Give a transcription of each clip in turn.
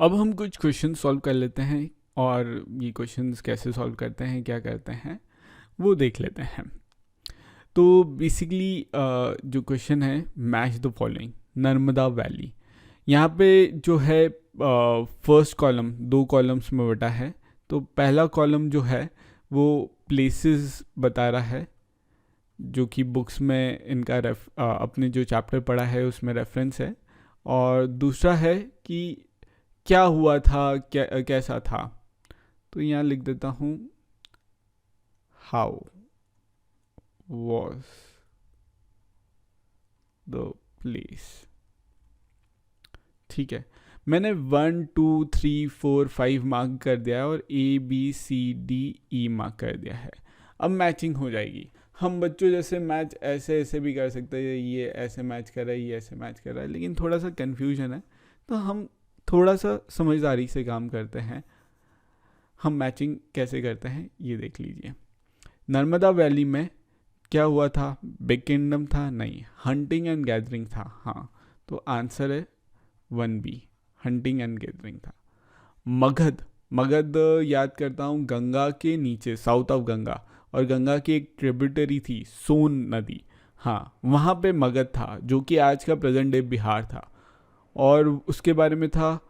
अब हम कुछ क्वेश्चन सॉल्व कर लेते हैं और ये क्वेश्चंस कैसे सॉल्व करते हैं, क्या करते हैं, वो देख लेते हैं। तो बेसिकली जो क्वेश्चन है, match the following, Narmada valley. यहाँ पे जो है फर्स्ट कॉलम 2 कॉलम्स में बटा है। तो पहला कॉलम जो है वो प्लेसेस बता रहा है, जो कि बुक्स में इनका अपने जो चैप्टर पढ़ा है उसमें रेफरेंस है। और दूसरा है कि क्या हुआ था, कैसा था। तो यहाँ लिख देता हूँ, हाउ वॉज द प्लेस। ठीक है, मैंने 1 2 3 4 5 मार्क कर दिया है और ABCDE मार्क कर दिया है। अब मैचिंग हो जाएगी। हम बच्चों जैसे मैच ऐसे ऐसे भी कर सकते हैं, ये ऐसे मैच कर रहा है, ये ऐसे मैच कर रहा है, लेकिन थोड़ा सा कन्फ्यूजन है, तो हम थोड़ा सा समझदारी से काम करते हैं। हम मैचिंग कैसे करते हैं ये देख लीजिए। नर्मदा वैली में क्या हुआ था? बिग किंगडम था? नहीं, हंटिंग एंड गैदरिंग था। हाँ, तो आंसर है 1B, हंटिंग एंड गैदरिंग था। मगध, मगध याद करता हूँ, गंगा के नीचे, साउथ ऑफ गंगा, और गंगा की एक ट्रिब्यूटरी थी सोन नदी। हाँ, वहाँ पे मगध था, जो कि आज का प्रेजेंट डे बिहार था। और उसके बारे में था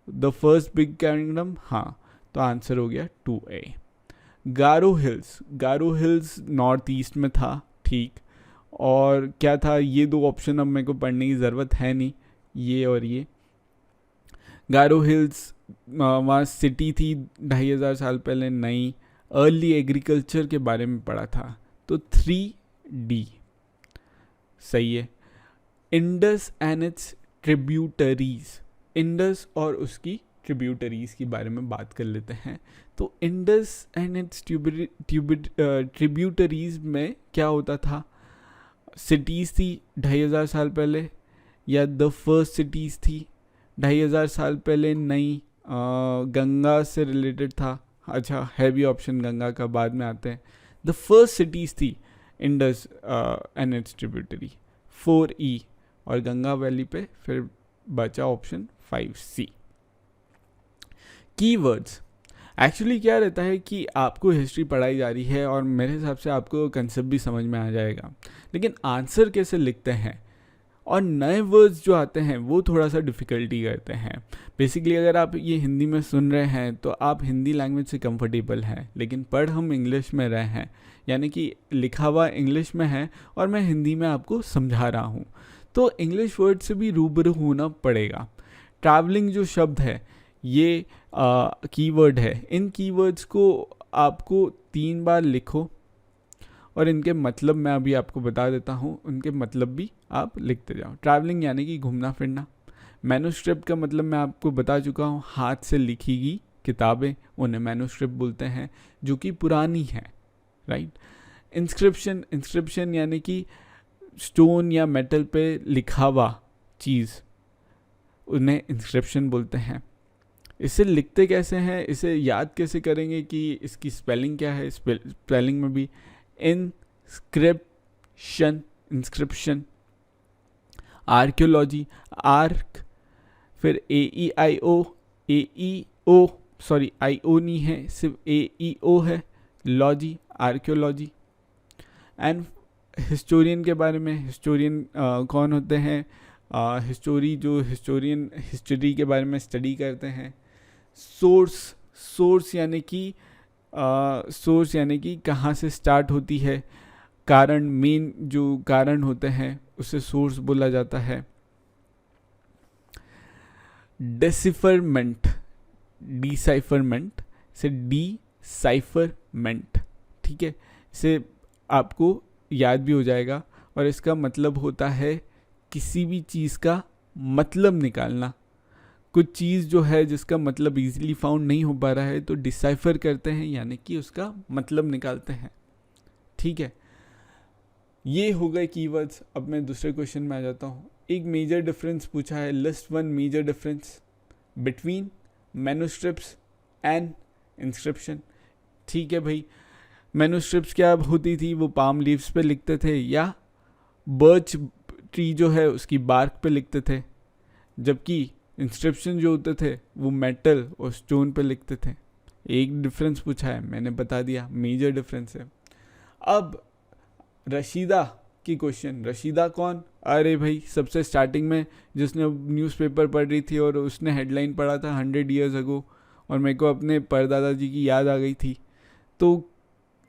द फर्स्ट बिग किंगडम। हाँ, तो आंसर हो गया 2A। गारो हिल्स, गारो हिल्स नॉर्थ ईस्ट में था, ठीक। और क्या था? ये 2 ऑप्शन अब मेरे को पढ़ने की ज़रूरत है नहीं, ये और ये। गारो हिल्स वहाँ सिटी थी 2500 साल पहले। नहीं, अर्ली एग्रीकल्चर के बारे में पढ़ा था, तो 3D सही है। Indus and it's tributaries, Indus और उसकी ट्रिब्यूटरीज के बारे में बात कर लेते हैं। तो इंडस एंड इट्स ट्रिब्यूटरीज में क्या होता था? सिटीज़ थी 2500 साल पहले, या द फर्स्ट सिटीज़ थी 2500 साल पहले? नहीं, गंगा से रिलेटेड था। अच्छा, है भी ऑप्शन गंगा का, बाद में आते हैं। द फर्स्ट सिटीज़ थी Indus and it's tributary, 4E। और गंगा वैली पे फिर बचा ऑप्शन 5C। कीवर्ड्स, एक्चुअली क्या रहता है कि आपको हिस्ट्री पढ़ाई जा रही है और मेरे हिसाब से आपको कंसेप्ट भी समझ में आ जाएगा, लेकिन आंसर कैसे लिखते हैं और नए वर्ड्स जो आते हैं वो थोड़ा सा डिफ़िकल्टी करते हैं। बेसिकली अगर आप ये हिंदी में सुन रहे हैं तो आप हिंदी लैंग्वेज से कंफर्टेबल हैं, लेकिन पढ़ हम इंग्लिश में रहे हैं, यानी कि लिखा हुआ इंग्लिश में है और मैं हिंदी में आपको समझा रहा हूँ, तो इंग्लिश वर्ड से भी रूबरू होना पड़ेगा। ट्रैवलिंग जो शब्द है ये कीवर्ड है। इन कीवर्ड्स को आपको 3 बार लिखो और इनके मतलब मैं अभी आपको बता देता हूँ, उनके मतलब भी आप लिखते जाओ। ट्रैवलिंग यानी कि घूमना फिरना। मैन्युस्क्रिप्ट का मतलब मैं आपको बता चुका हूँ, हाथ से लिखी गई किताबें, उन्हें मैन्युस्क्रिप्ट बोलते हैं, जो कि पुरानी है, राइट। इंस्क्रिप्शन, इंस्क्रिप्शन यानी कि स्टोन या मेटल पे लिखा हुआ चीज़, उन्हें इंस्क्रिप्शन बोलते हैं। इसे लिखते कैसे हैं, इसे याद कैसे करेंगे कि इसकी स्पेलिंग क्या है? स्पेलिंग में भी इंस्क्रिप्शन, इंस्क्रिप्शन। आर्कियोलॉजी, आर्क, फिर AEIO, AEO, सॉरी IO नहीं है, सिर्फ AEO है, लॉजी, आर्कियोलॉजी। एंड हिस्टोरियन के बारे में, हिस्टोरियन कौन होते हैं? हिस्टोरियन हिस्ट्री के बारे में स्टडी करते हैं। सोर्स, सोर्स यानी कि कहाँ से स्टार्ट होती है। कारण, मेन जो कारण होते हैं उसे सोर्स बोला जाता है। डेसिफरमेंट, डिसाइफरमेंट से डिसाइफरमेंट, ठीक है, इसे आपको याद भी हो जाएगा। और इसका मतलब होता है किसी भी चीज़ का मतलब निकालना। कुछ चीज़ जो है जिसका मतलब इजीली फाउंड नहीं हो पा रहा है तो डिसाइफर करते हैं, यानी कि उसका मतलब निकालते हैं, ठीक है। ये हो गए कीवर्ड्स। अब मैं दूसरे क्वेश्चन में आ जाता हूँ। एक मेजर डिफरेंस पूछा है, list 1 major difference between manuscripts and inscription. ठीक है भाई, मैन्युस्क्रिप्ट्स क्या होती थी? वो पाम लीव्स पे लिखते थे या बर्च ट्री जो है उसकी बार्क पे लिखते थे, जबकि इंस्क्रिप्शन जो होते थे वो मेटल और स्टोन पे लिखते थे। एक डिफरेंस पूछा है, मैंने बता दिया, मेजर डिफरेंस है। अब रशीदा की क्वेश्चन, रशीदा कौन? अरे भाई, सबसे स्टार्टिंग में जिसने न्यूज़पेपर पढ़ रही थी और उसने हेडलाइन पढ़ा था 100 years ago, और मेरे को अपने परदादा जी की याद आ गई थी। तो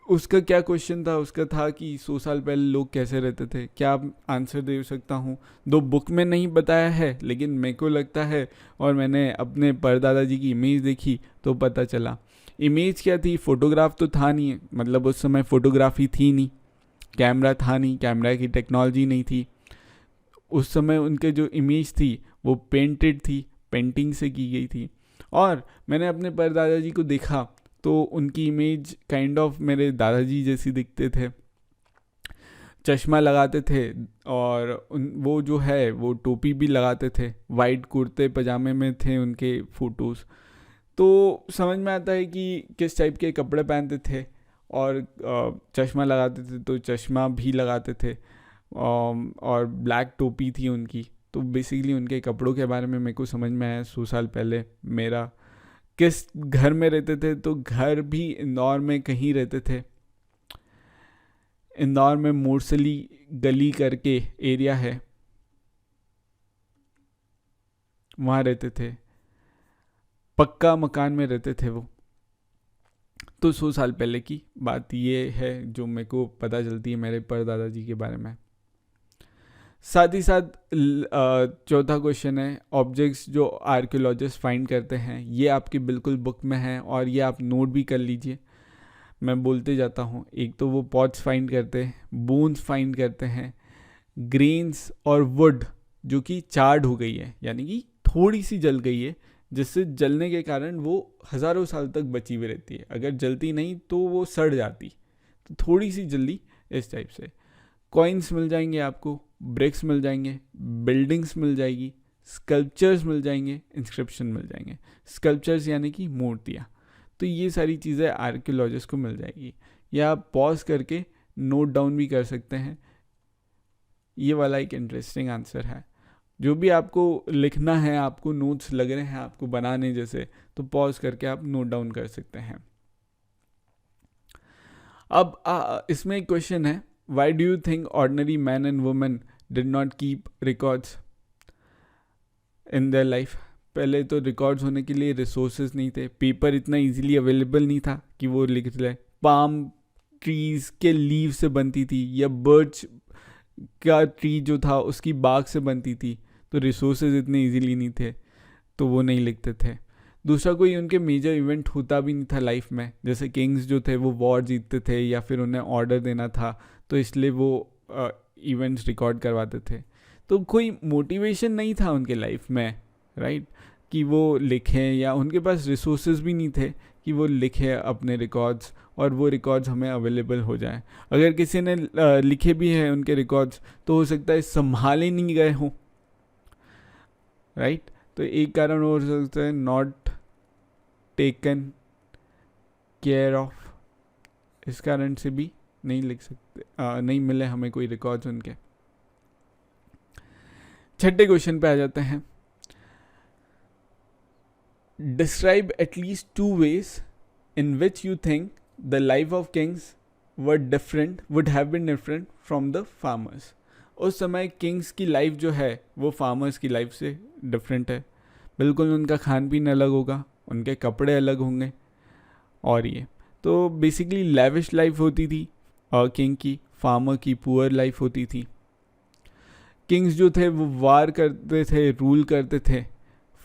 उसका क्या क्वेश्चन था? उसका था कि 100 साल पहले लोग कैसे रहते थे। क्या आप आंसर दे सकता हूँ? दो बुक में नहीं बताया है, लेकिन मेरे को लगता है, और मैंने अपने परदादा जी की इमेज देखी तो पता चला। इमेज क्या थी? फोटोग्राफ तो था नहीं, मतलब उस समय फोटोग्राफी थी नहीं, कैमरा था नहीं, कैमरा की टेक्नोलॉजी नहीं थी। उस समय उनके जो इमेज थी वो पेंटेड थी, पेंटिंग से की गई थी। और मैंने अपने परदादा जी को देखा तो उनकी इमेज काइंड ऑफ मेरे दादाजी जैसी दिखते थे। चश्मा लगाते थे और वो जो है वो टोपी भी लगाते थे, वाइट कुर्ते पजामे में थे उनके फ़ोटोज़। तो समझ में आता है कि किस टाइप के कपड़े पहनते थे। और चश्मा लगाते थे तो चश्मा भी लगाते थे, और ब्लैक टोपी थी उनकी। तो बेसिकली उनके कपड़ों के बारे में मेरे को समझ में आया 100 साल पहले। मेरा किस घर में रहते थे? तो घर भी इंदौर में कहीं रहते थे। इंदौर में मोरसली गली करके एरिया है, वहाँ रहते थे। पक्का मकान में रहते थे वो। तो 100 साल पहले की बात ये है जो मेरे को पता चलती है मेरे परदादा जी के बारे में। साथ ही साथ चौथा क्वेश्चन है, ऑब्जेक्ट्स जो आर्कियोलॉजिस्ट फाइंड करते हैं, ये आपकी बिल्कुल बुक में है और ये आप नोट भी कर लीजिए। मैं बोलते जाता हूँ। एक तो वो पॉट्स फाइंड करते हैं, बोन्स फाइंड करते हैं, ग्रेन्स और वुड जो कि चार्ड हो गई है, यानी कि थोड़ी सी जल गई है, जिससे जलने के कारण वो हज़ारों साल तक बची हुई रहती है। अगर जलती नहीं तो वो सड़ जाती, तो थोड़ी सी जल्दी इस टाइप से। कॉइन्स मिल जाएंगे आपको, ब्रिक्स मिल जाएंगे, बिल्डिंग्स मिल जाएगी, स्कल्पचर्स मिल जाएंगे, इंस्क्रिप्शन मिल जाएंगे। स्कल्पचर्स यानी कि मूर्तियाँ। तो ये सारी चीज़ें आर्कियोलॉजिस्ट को मिल जाएगी। या आप पॉज करके नोट डाउन भी कर सकते हैं। ये वाला एक इंटरेस्टिंग आंसर है। जो भी आपको लिखना है, आपको नोट्स लग रहे हैं आपको बनाने जैसे, तो पॉज करके आप नोट डाउन कर सकते हैं। अब इसमें एक क्वेश्चन है, why do you think ordinary man and women did not keep records in their life? पहले तो रिकॉर्ड्स होने के लिए रिसोर्सेज नहीं थे, पेपर इतना इजीली अवेलेबल नहीं था कि वो लिख ले। पाम ट्रीज के लीव से बनती थी, या बर्च का ट्री जो था उसकी बाग से बनती थी। तो रिसोर्सेज इतने इजीली नहीं थे, तो वो नहीं लिखते थे। दूसरा, कोई उनके मेजर इवेंट होता भी नहीं था लाइफ में। जैसे किंग्स जो थे वो वॉर जीतते थे या फिर उन्हें ऑर्डर देना था, तो इसलिए वो इवेंट्स रिकॉर्ड करवाते थे। तो कोई मोटिवेशन नहीं था उनके लाइफ में, राइट, कि वो लिखें, या उनके पास रिसोर्सेज भी नहीं थे कि वो लिखे अपने रिकॉर्ड्स और वो रिकॉर्ड्स हमें अवेलेबल हो जाए। अगर किसी ने लिखे भी हैं उनके रिकॉर्ड्स, तो हो सकता है संभाले नहीं गए हों, राइट। तो एक कारण हो सकता है नॉट टेकन केयर ऑफ, इस कारण से भी नहीं लिख सकते, नहीं मिले हमें कोई रिकॉर्ड्स उनके। छठे क्वेश्चन पे आ जाते हैं। Describe at least 2 ways in which you think the life of kings would have been different from the farmers. उस समय किंग्स की लाइफ जो है वो फार्मर्स की लाइफ से डिफरेंट है। बिल्कुल उनका खान पीन अलग होगा, उनके कपड़े अलग होंगे। और ये तो बेसिकली लेविश लाइफ होती थी किंग की, फार्मर की पुअर लाइफ होती थी। किंग्स जो थे वो वार करते थे, रूल करते थे,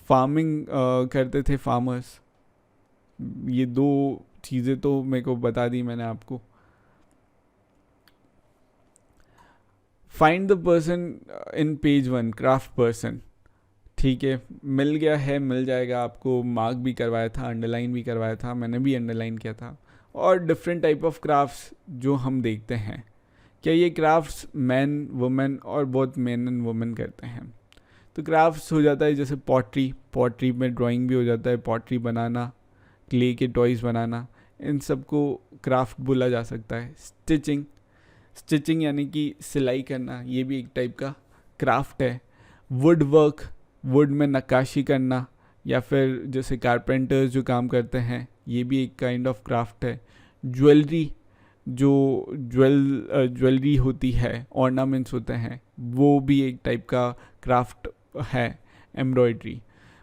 फार्मिंग करते थे फार्मर्स। ये 2 चीज़ें तो मेरे को बता दी मैंने आपको। Find the person in page 1, craft person. ठीक है, मिल गया है, मिल जाएगा आपको। मार्क भी करवाया था, अंडरलाइन भी करवाया था, मैंने भी अंडरलाइन किया था। और डिफरेंट टाइप ऑफ क्राफ्ट्स जो हम देखते हैं, क्या ये क्राफ्ट्स मैन वुमेन और बोथ मैन एंड वुमेन करते हैं? तो क्राफ्ट्स हो जाता है जैसे पॉटरी में ड्राइंग भी हो जाता है, पॉटरी बनाना, क्ले के टॉयज़ बनाना, इन सब को क्राफ्ट बोला जा सकता है। स्टिचिंग यानी कि सिलाई करना, ये भी एक टाइप का क्राफ्ट है। वुड वुड में नक्काशी करना, या फिर जैसे कारपेंटर्स जो काम करते हैं, ये भी एक काइंड ऑफ क्राफ्ट है। ज्वेलरी, जो ज्वेलरी होती है, ऑर्नामेंट्स होते हैं, वो भी एक टाइप का क्राफ्ट है। एम्ब्रॉयड्री,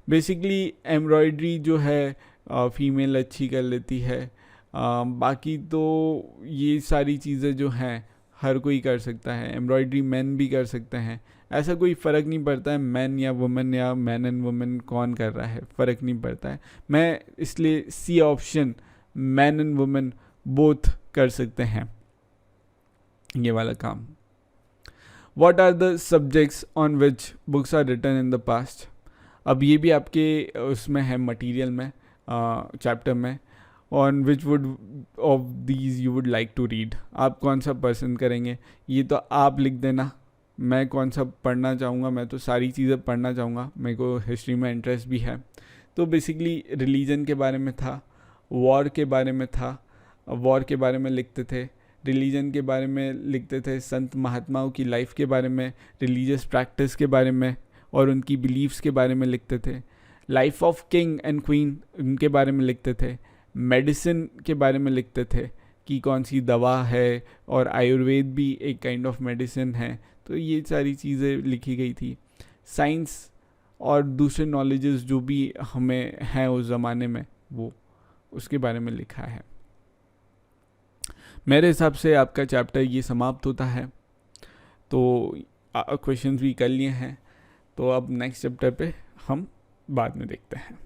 बेसिकली एम्ब्रॉयड्री जो है फीमेल अच्छी कर लेती है। बाकी तो ये सारी चीज़ें जो हैं हर कोई कर सकता है। एम्ब्रॉयड्री मैन भी कर सकते हैं, ऐसा कोई फ़र्क नहीं पड़ता है मैन या वुमेन, या मैन एंड वुमेन कौन कर रहा है, फ़र्क नहीं पड़ता है। मैं इसलिए C option, man and women both कर सकते हैं ये वाला काम। What are the subjects on which books are written in the past? अब ये भी आपके उसमें है मटेरियल में, चैप्टर में, on which would of these you would like to read? आप कौन सा पसंद करेंगे, ये तो आप लिख देना। मैं कौन सा पढ़ना चाहूँगा, मैं तो सारी चीज़ें पढ़ना चाहूँगा, मेरे को हिस्ट्री में इंटरेस्ट भी है। तो बेसिकली रिलीजन के बारे में था, वॉर के बारे में था, वॉर के बारे में लिखते थे, रिलीजन के बारे में लिखते थे, संत महात्माओं की लाइफ के बारे में, रिलीजियस प्रैक्टिस के बारे में और उनकी बिलीव्स के बारे में लिखते थे, life of king and queen उनके बारे में लिखते थे, मेडिसिन के बारे में लिखते थे कि कौन सी दवा है, और आयुर्वेद भी एक काइंड ऑफ मेडिसिन है। तो ये सारी चीज़ें लिखी गई थी। साइंस और दूसरे नॉलेजेस जो भी हमें हैं उस ज़माने में, वो उसके बारे में लिखा है। मेरे हिसाब से आपका चैप्टर ये समाप्त होता है। तो क्वेश्चंस भी कर लिए हैं, तो अब नेक्स्ट चैप्टर पे हम बाद में देखते हैं।